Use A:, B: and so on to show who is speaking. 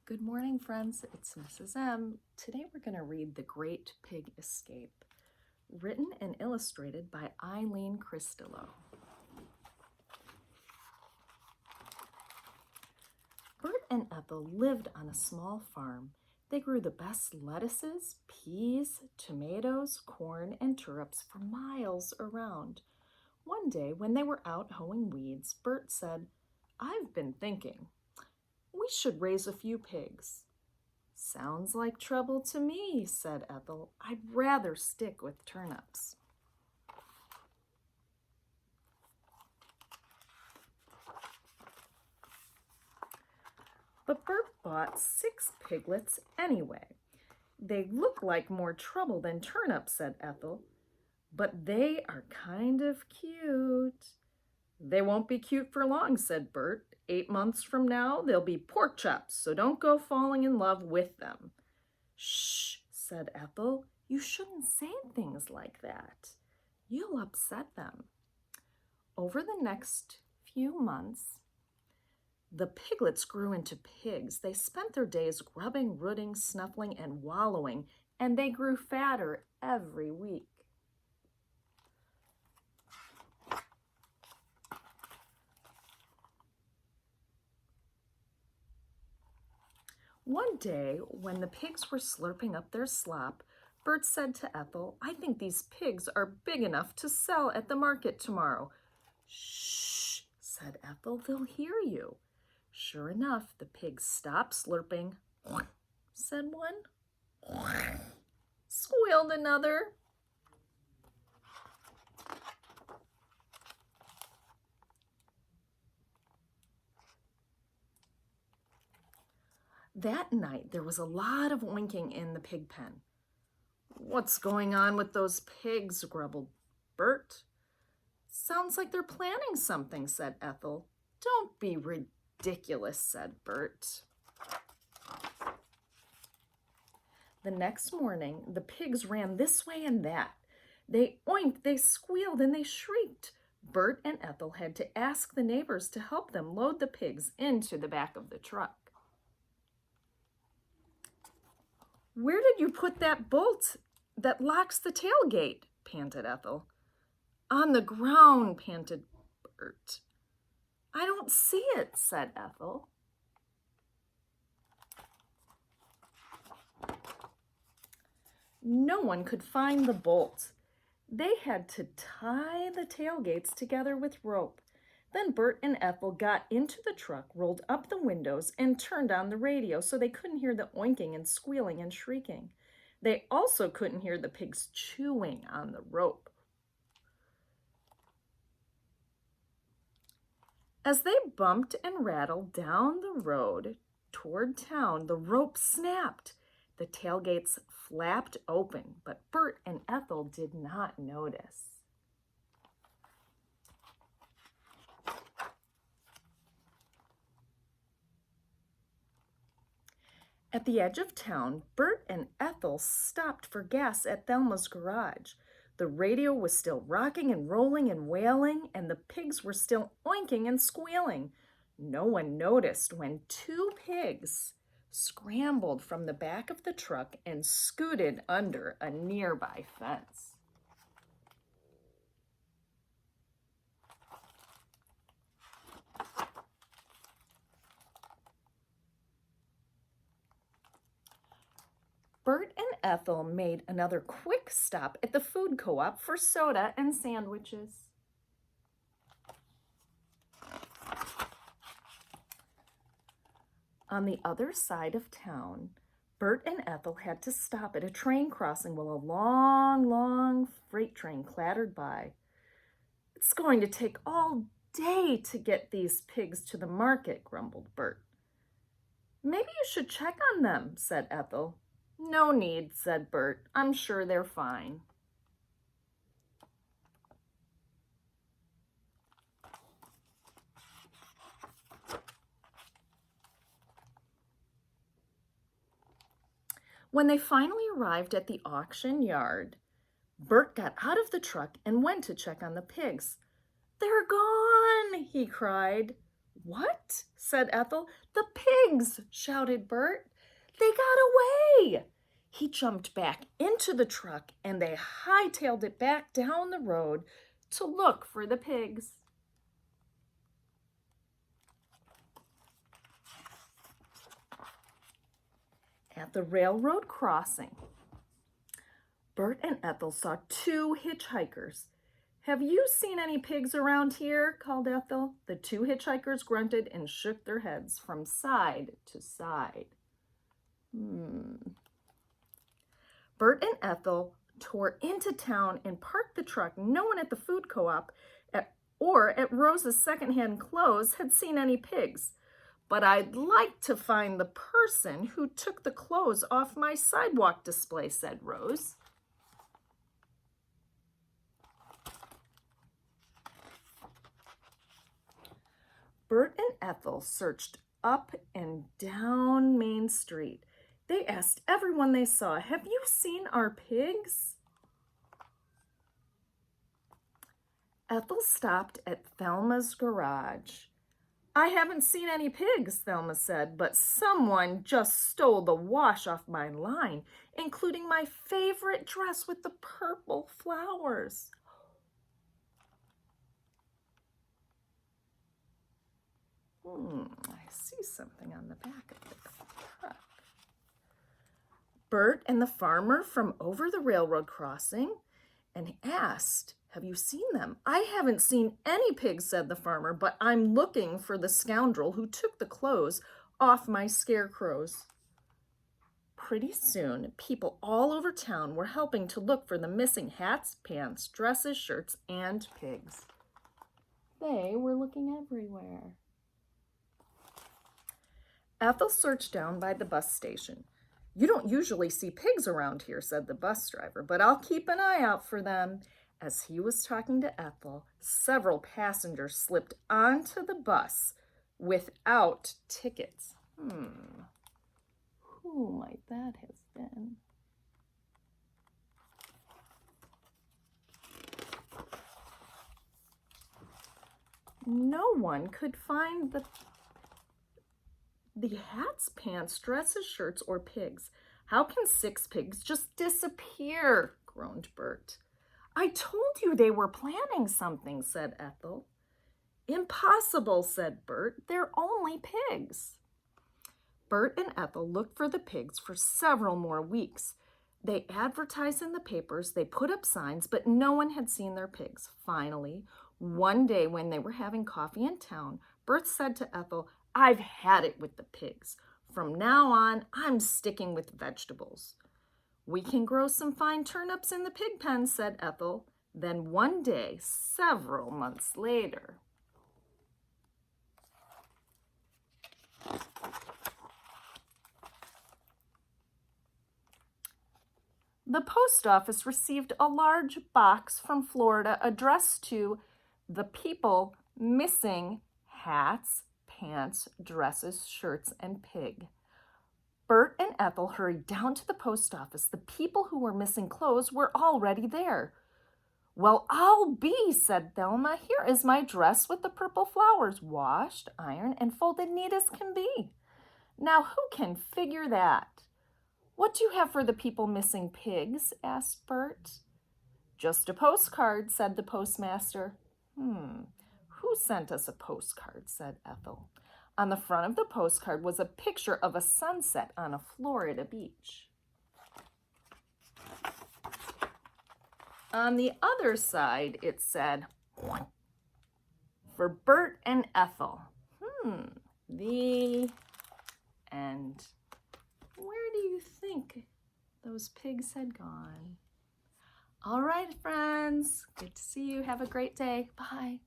A: Good morning, friends. It's Mrs. M. Today we're going to read The Great Pig Escape, written and illustrated by Eileen Cristillo. Bert and Ethel lived on a small farm. They grew the best lettuces, peas, tomatoes, corn, and tulips for miles around. One day, when they were out hoeing weeds, Bert said, "I've been thinking. We should raise a few pigs." "Sounds like trouble to me," said Ethel. "I'd rather stick with turnips." But Bert bought 6 piglets anyway. "They look like more trouble than turnips," said Ethel. "But they are kind of cute." "They won't be cute for long," said Bert. 8 months from now, they'll be pork chops, so don't go falling in love with them." "Shh," said Ethel. "You shouldn't say things like that. You'll upset them." Over the next few months, the piglets grew into pigs. They spent their days grubbing, rooting, snuffling, and wallowing, and they grew fatter every week. One day, when the pigs were slurping up their slop, Bert said to Ethel, "I think these pigs are big enough to sell at the market tomorrow." "Shh," said Ethel, "they'll hear you." Sure enough, the pigs stopped slurping, said one, squealed another. That night, there was a lot of oinking in the pig pen. "What's going on with those pigs?" grumbled Bert. "Sounds like they're planning something," said Ethel. "Don't be ridiculous," said Bert. The next morning, the pigs ran this way and that. They oinked, they squealed, and they shrieked. Bert and Ethel had to ask the neighbors to help them load the pigs into the back of the truck. "Where did you put that bolt that locks the tailgate?" panted Ethel. "On the ground," panted Bert. "I don't see it," said Ethel. No one could find the bolt. They had to tie the tailgates together with rope. Then Bert and Ethel got into the truck, rolled up the windows, and turned on the radio so they couldn't hear the oinking and squealing and shrieking. They also couldn't hear the pigs chewing on the rope. As they bumped and rattled down the road toward town, the rope snapped. The tailgates flapped open, but Bert and Ethel did not notice. At the edge of town, Bert and Ethel stopped for gas at Thelma's garage. The radio was still rocking and rolling and wailing, and the pigs were still oinking and squealing. No one noticed when 2 pigs scrambled from the back of the truck and scooted under a nearby fence. Bert and Ethel made another quick stop at the food co-op for soda and sandwiches. On the other side of town, Bert and Ethel had to stop at a train crossing while a long freight train clattered by. "It's going to take all day to get these pigs to the market," grumbled Bert. "Maybe you should check on them," said Ethel. "No need," said Bert. "I'm sure they're fine." When they finally arrived at the auction yard, Bert got out of the truck and went to check on the pigs. "They're gone," he cried. What? Said Ethel. The pigs, shouted Bert. They got away. He jumped back into the truck and they hightailed it back down the road to look for the pigs. At the railroad crossing, Bert and Ethel saw two hitchhikers. Have you seen any pigs around here? Called Ethel. The two hitchhikers grunted and shook their heads from side to side. Bert and Ethel tore into town and parked the truck. No one at the food co-op or at Rose's secondhand clothes had seen any pigs. But I'd like to find the person who took the clothes off my sidewalk display, said Rose. Bert and Ethel searched up and down Main Street. They asked everyone they saw, have you seen our pigs? Ethel stopped at Thelma's garage. I haven't seen any pigs, Thelma said, but someone just stole the wash off my line, including my favorite dress with the purple flowers. I see something on the back of the truck. Bert and the farmer from over the railroad crossing and asked, have you seen them? I haven't seen any pigs, said the farmer, but I'm looking for the scoundrel who took the clothes off my scarecrows. Pretty soon, people all over town were helping to look for the missing hats, pants, dresses, shirts, and pigs. They were looking everywhere. Ethel searched down by the bus station. You don't usually see pigs around here, said the bus driver, but I'll keep an eye out for them. As he was talking to Ethel, several passengers slipped onto the bus without tickets. Who might that have been? No one could find the hats, pants, dresses, shirts, or pigs. How can 6 pigs just disappear? Groaned Bert. I told you they were planning something, said Ethel. Impossible, said Bert. They're only pigs. Bert and Ethel looked for the pigs for several more weeks. They advertised in the papers, they put up signs, but no one had seen their pigs. Finally, one day when they were having coffee in town, Bert said to Ethel, I've had it with the pigs. From now on, I'm sticking with vegetables. We can grow some fine turnips in the pig pen, said Ethel. Then one day, several months later, the post office received a large box from Florida addressed to the people missing hats, pants, dresses, shirts, and pig. Bert and Ethel hurried down to the post office. The people who were missing clothes were already there. Well, I'll be, said Thelma. Here is my dress with the purple flowers, washed, ironed, and folded neat as can be. Now, who can figure that? What do you have for the people missing pigs? Asked Bert. Just a postcard, said the postmaster. Who sent us a postcard? Said Ethel. On the front of the postcard was a picture of a sunset on a Florida beach. On the other side, it said, for Bert and Ethel. The end. Where do you think those pigs had gone? All right, friends. Good to see you. Have a great day. Bye.